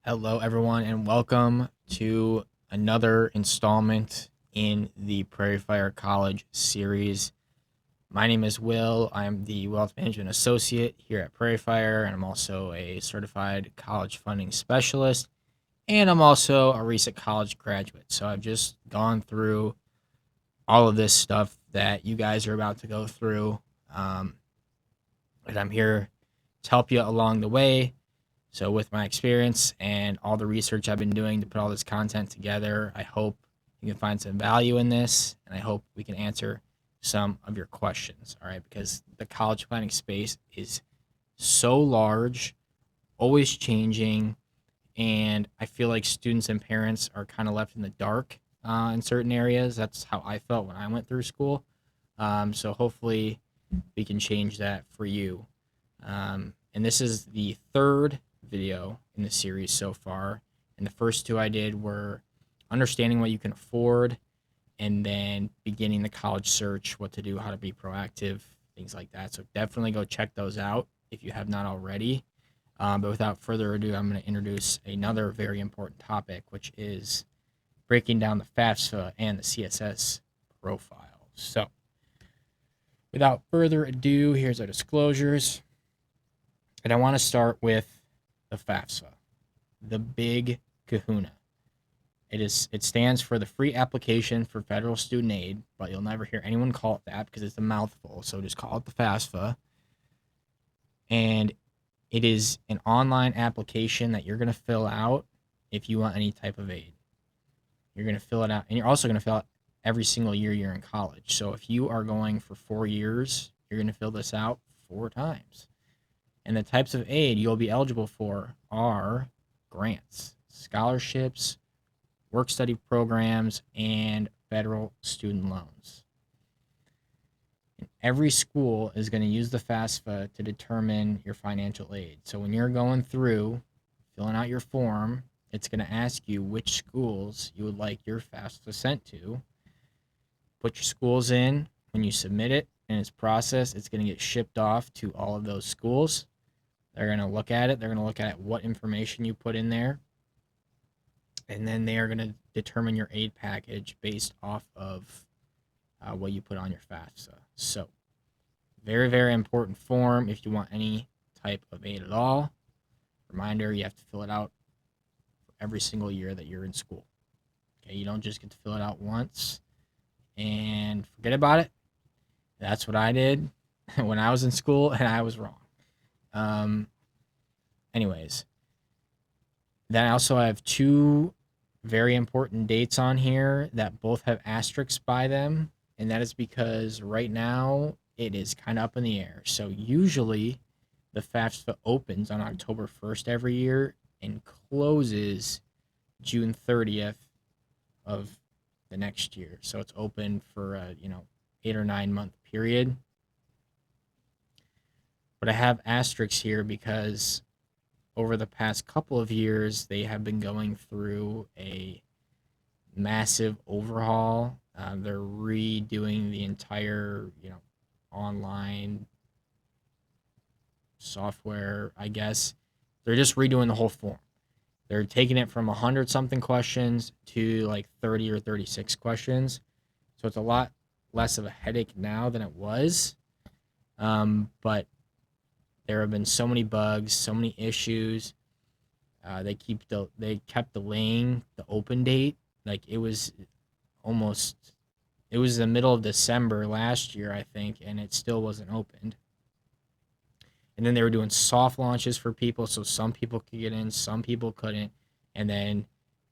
Hello, everyone, and welcome to another installment in the PrairieFire College series. My name is Will. I'm the Wealth Management Associate here at PrairieFire, and I'm also a certified college funding specialist, and I'm also a recent college graduate. So I've just gone through all of this stuff that you guys are about to go through, and I'm here to help you along the way. So, with my experience and all the research I've been doing to put all this content together, I hope you can find some value in this, and I hope we can answer some of your questions. All right, because the college planning space is so large, always changing, and I feel like students and parents are kind of left in the dark in certain areas. That's how I felt when I went through school. So, hopefully, we can change that for you. And this is the third video in the series so far. And the first two I did were understanding what you can afford and then beginning the college search, what to do, how to be proactive, things like that. So definitely go check those out if you have not already. But without further ado, I'm going to introduce another very important topic, which is breaking down the FAFSA and the CSS profile. So without further ado, here's our disclosures. And I want to start with the FAFSA, the big kahuna. It stands for the Free Application for Federal Student Aid, but you'll never hear anyone call it that because it's a mouthful. So just call it the FAFSA. And it is an online application that you're going to fill out if you want any type of aid. You're going to fill it out, and you're also going to fill out every single year you're in college. So if you are going for 4 years, you're going to fill this out 4 times. And the types of aid you'll be eligible for are grants, scholarships, work study programs, and federal student loans. And every school is going to use the FAFSA to determine your financial aid. So when you're going through filling out your form, it's going to ask you which schools you would like your FAFSA sent to. Put your schools in. When you submit it and it's processed, it's going to get shipped off to all of those schools. They're going to look at it. They're going to look at what information you put in there. And then they are going to determine your aid package based off of what you put on your FAFSA. So, very, very important form if you want any type of aid at all. Reminder, you have to fill it out for every single year that you're in school. Okay, you don't just get to fill it out once and forget about it. That's what I did when I was in school, and I was wrong. Anyways, then I also have 2 very important dates on here that both have asterisks by them, and that is because right now it is kind of up in the air. So usually the FAFSA opens on October 1st every year and closes June 30th of the next year. So it's open for a 8 or 9 month period. But I have asterisks here because over the past couple of years, they have been going through a massive overhaul. They're redoing the entire, online software, I guess. They're just redoing the whole form. They're taking it from 100 something questions to like 30 or 36 questions. So it's a lot less of a headache now than it was. But there have been so many bugs, so many issues. They kept delaying the open date. Like it was the middle of December last year, I think, and it still wasn't opened. And then they were doing soft launches for people, so some people could get in, some people couldn't. And then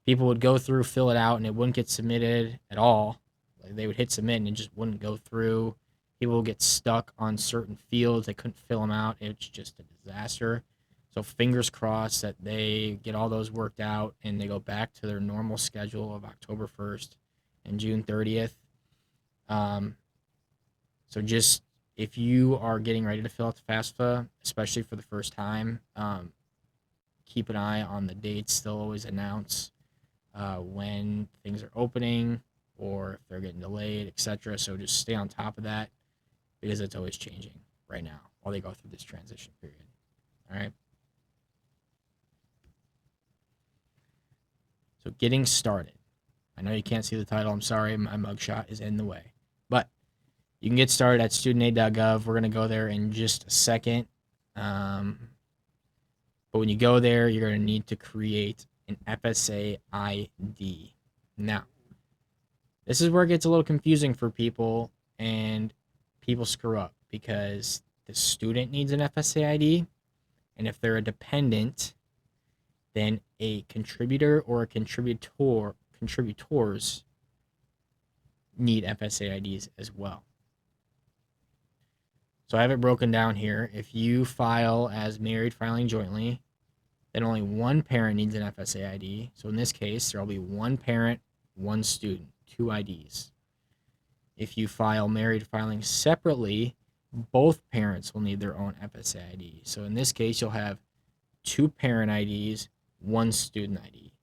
people would go through, fill it out, and it wouldn't get submitted at all. Like they would hit submit and it just wouldn't go through. People will get stuck on certain fields. They couldn't fill them out. It's just a disaster. So fingers crossed that they get all those worked out and they go back to their normal schedule of October 1st and June 30th. So just if you are getting ready to fill out the FAFSA, especially for the first time, keep an eye on the dates. They'll always announce when things are opening or if they're getting delayed, etc. So just stay on top of that, because it's always changing right now while they go through this transition period. All right. So getting started. I know you can't see the title. I'm sorry. My mugshot is in the way. But you can get started at studentaid.gov. We're going to go there in just a second. But when you go there, you're going to need to create an FSA ID. Now, this is where it gets a little confusing for people, and people screw up because the student needs an FSA ID, and if they're a dependent, then a contributor or a contributors need FSA IDs as well. So I have it broken down here. If you file as married filing jointly, then only one parent needs an FSA ID. So in this case, there will be one parent, one student, two IDs. If you file married filing separately, both parents will need their own FSA ID. So in this case, you'll have two parent IDs, one student ID,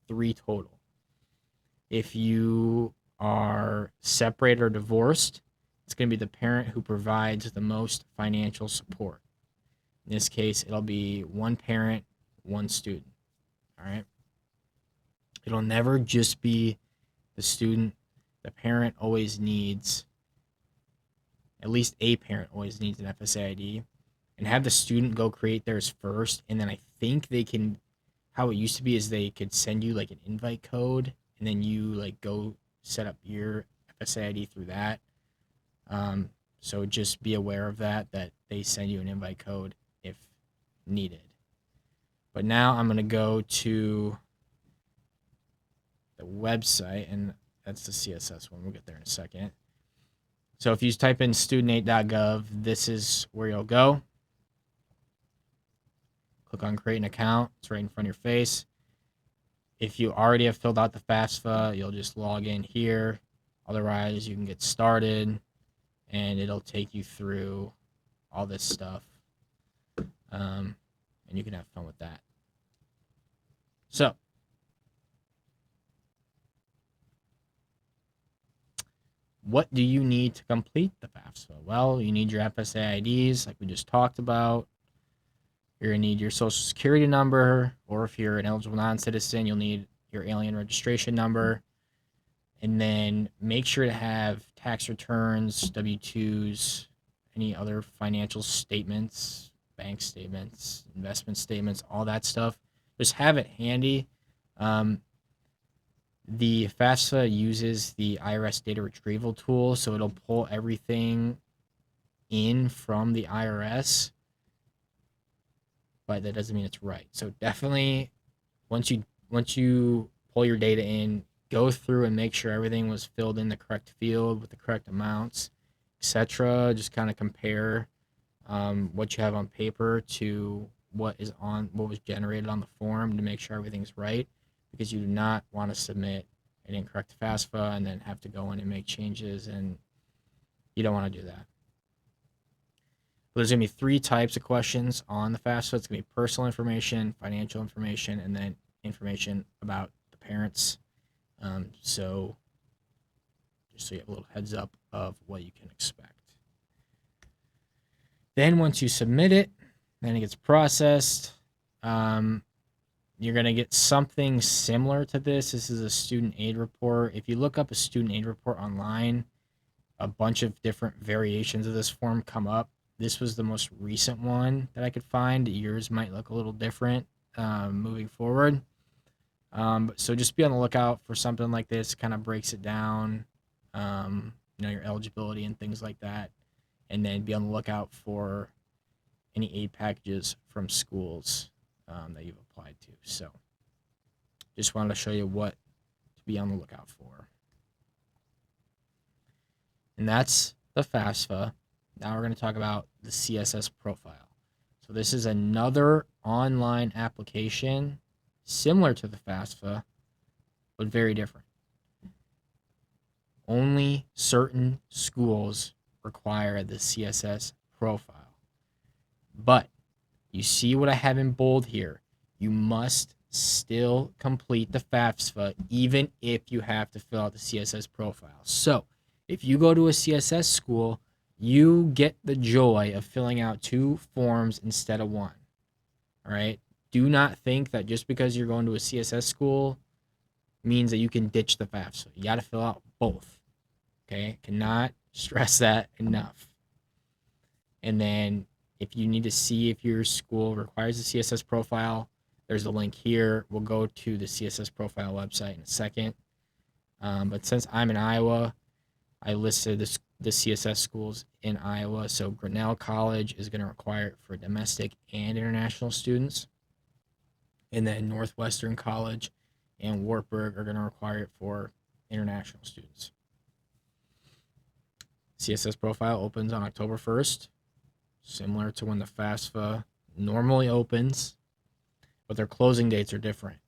three total. If you are separated or divorced, it's going to be the parent who provides the most financial support. In this case, it'll be one parent, one student. All right. It'll never just be the student. The parent always needs, at least a parent always needs an FSA ID, and have the student go create theirs first. And then I think they can, how it used to be is they could send you like an invite code, and then you like go set up your FSA ID through that. So just be aware of that they send you an invite code if needed. But now I'm going to go to the website, and that's the CSS one. We'll get there in a second. So if you type in studentaid.gov, this is where you'll go. Click on create an account. It's right in front of your face. If you already have filled out the FAFSA, you'll just log in here. Otherwise, you can get started, and it'll take you through all this stuff. And you can have fun with that. So, what do you need to complete the FAFSA? Well, you need your FSA IDs, like we just talked about. You're going to need your social security number, or if you're an eligible non-citizen, you'll need your alien registration number. And then make sure to have tax returns, W-2s, any other financial statements, bank statements, investment statements, all that stuff. Just have it handy. The FAFSA uses the IRS data retrieval tool, so it'll pull everything in from the IRS, but that doesn't mean it's right. So definitely, once you pull your data in, go through and make sure everything was filled in the correct field with the correct amounts, etc. Just kind of compare what you have on paper to what was generated on the form to make sure everything's right, because you do not want to submit an incorrect FAFSA and then have to go in and make changes, and you don't want to do that. There's going to be three types of questions on the FAFSA. It's going to be personal information, financial information, and then information about the parents. So just so you have a little heads up of what you can expect. Then once you submit it, then it gets processed. You're going to get something similar to this. This is a student aid report. If you look up a student aid report online, a bunch of different variations of this form come up. This was the most recent one that I could find. Yours might look a little different moving forward. So just be on the lookout for something like this. Kind of breaks it down, your eligibility and things like that. And then be on the lookout for any aid packages from schools that you've applied to. So just wanted to show you what to be on the lookout for. And that's the FAFSA. Now we're going to talk about the CSS Profile. So this is another online application similar to the FAFSA, but very different. Only certain schools require the CSS Profile. But you see what I have in bold here. You must still complete the FAFSA even if you have to fill out the CSS Profile. So if you go to a CSS school, you get the joy of filling out 2 forms instead of 1. All right? Do not think that just because you're going to a CSS school means that you can ditch the FAFSA. You got to fill out both. Okay, cannot stress that enough. And then if you need to see if your school requires a CSS profile, there's a link here. We'll go to the CSS profile website in a second. But since I'm in Iowa, I listed the CSS schools in Iowa. So Grinnell College is going to require it for domestic and international students. And then Northwestern College and Wartburg are going to require it for international students. CSS profile opens on October 1st, similar to when the FAFSA normally opens, but their closing dates are different.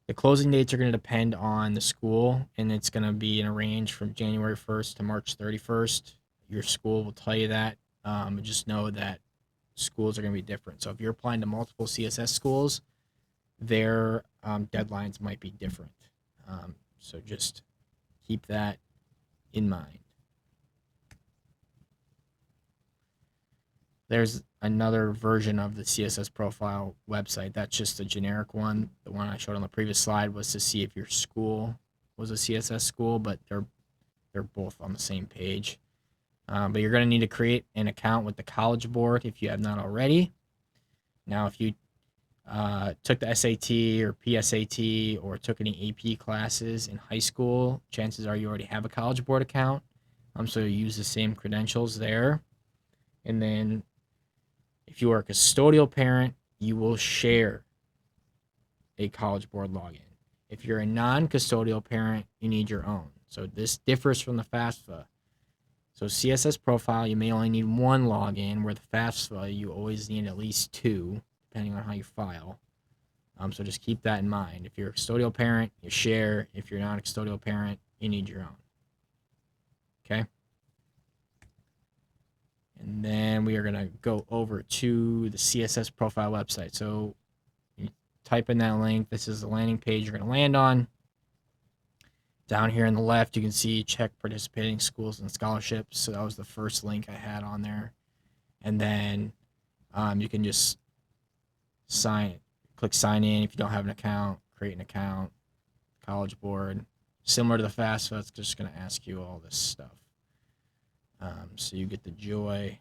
The closing dates are going to depend on the school, and it's going to be in a range from January 1st to March 31st. Your school will tell you that. Just know that schools are going to be different. So if you're applying to multiple CSS schools, their deadlines might be different. So just keep that in mind. There's another version of the CSS profile website. That's just a generic one. The one I showed on the previous slide was to see if your school was a CSS school, but they're both on the same page. But you're going to need to create an account with the College Board if you have not already. Now, if you took the SAT or PSAT or took any AP classes in high school, chances are you already have a College Board account. So you use the same credentials there. And then if you are a custodial parent, you will share a College Board login. If you're a non-custodial parent, you need your own. So this differs from the FAFSA. So CSS profile, you may only need one login, where the FAFSA, you always need at least two, depending on how you file. So just keep that in mind. If you're a custodial parent, you share. If you're not a custodial parent, you need your own. Okay? And then we are going to go over to the CSS profile website. So you type in that link. This is the landing page you're going to land on. Down here on the left, you can see check participating schools and scholarships. So that was the first link I had on there. And then you can just click sign in if you don't have an account, create an account, College Board. Similar to the FAFSA, it's just going to ask you all this stuff. So you get the joy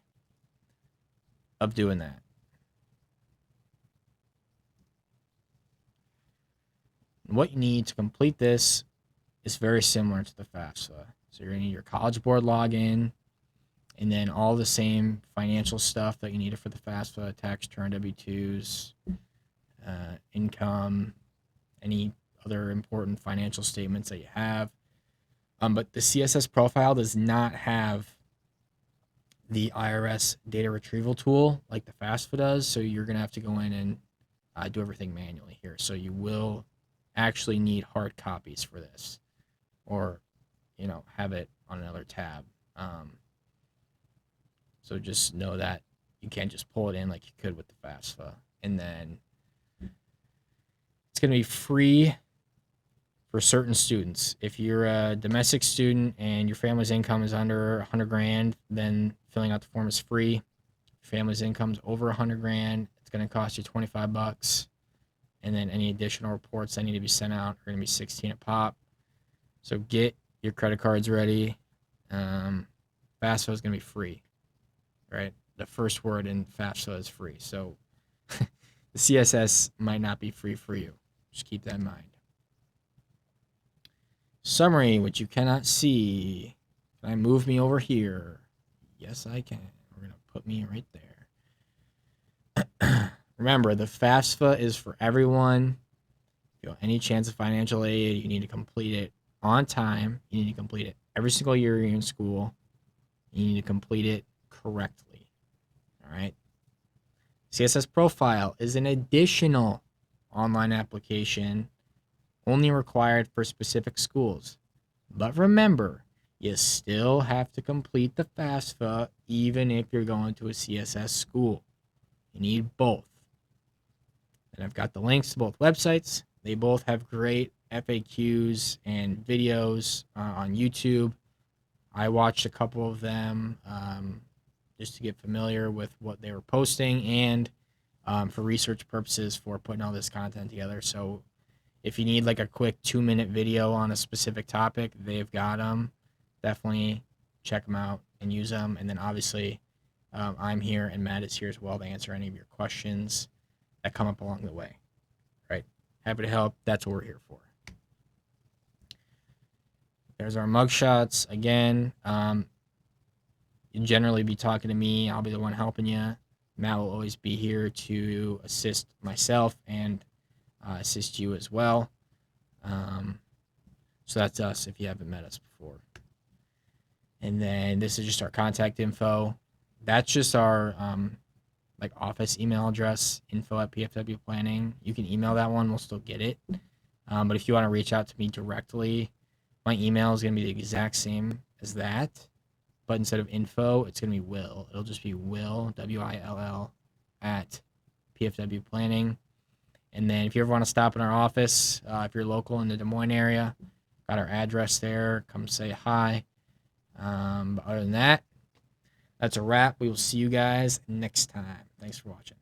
of doing that. And what you need to complete this is very similar to the FAFSA. So you're going to need your College Board login, and then all the same financial stuff that you needed for the FAFSA: tax return, W-2s, income, any other important financial statements that you have. But the CSS profile does not have the IRS data retrieval tool like the FAFSA does, so you're going to have to go in and do everything manually here. So you will actually need hard copies for this, or have it on another tab. So just know that you can't just pull it in like you could with the FAFSA. And then it's going to be free for certain students. If you're a domestic student and your family's income is under 100 grand, then filling out the form is free. If your family's income is over 100 grand, it's going to cost you $25. And then any additional reports that need to be sent out are going to be $16 a pop. So get your credit cards ready. FAFSA is going to be free, right? The first word in FAFSA is free. So the CSS might not be free for you. Just keep that in mind. Summary, which you cannot see. Can I move me over here? Yes, I can. We're going to put me right there. Remember, the FAFSA is for everyone. If you have any chance of financial aid, you need to complete it on time. You need to complete it every single year you're in school. You need to complete it correctly. All right? CSS Profile is an additional online application only required for specific schools. But remember, you still have to complete the FAFSA even if you're going to a CSS school. You need both. And I've got the links to both websites. They both have great FAQs and videos on YouTube. I watched a couple of them just to get familiar with what they were posting, and for research purposes for putting all this content together. So If you need like a quick 2-minute video on a specific topic, they've got them. Definitely check them out and use them. And then obviously, I'm here and Matt is here as well to answer any of your questions that come up along the way. Right? Happy to help. That's what we're here for. There's our mugshots again. You'll generally be talking to me. I'll be the one helping you. Matt will always be here to assist myself and assist you as well. So that's us if you haven't met us before. And then this is just our contact info. That's just our like office email address, info@PFW Planning. You can email that one. We'll still get it. But if you want to reach out to me directly, my email is going to be the exact same as that. But instead of info, it's going to be Will. It'll just be Will, W-I-L-L, at PFW Planning. And then if you ever want to stop in our office, if you're local in the Des Moines area, got our address there. Come say hi. But other than that, that's a wrap. We will see you guys next time. Thanks for watching.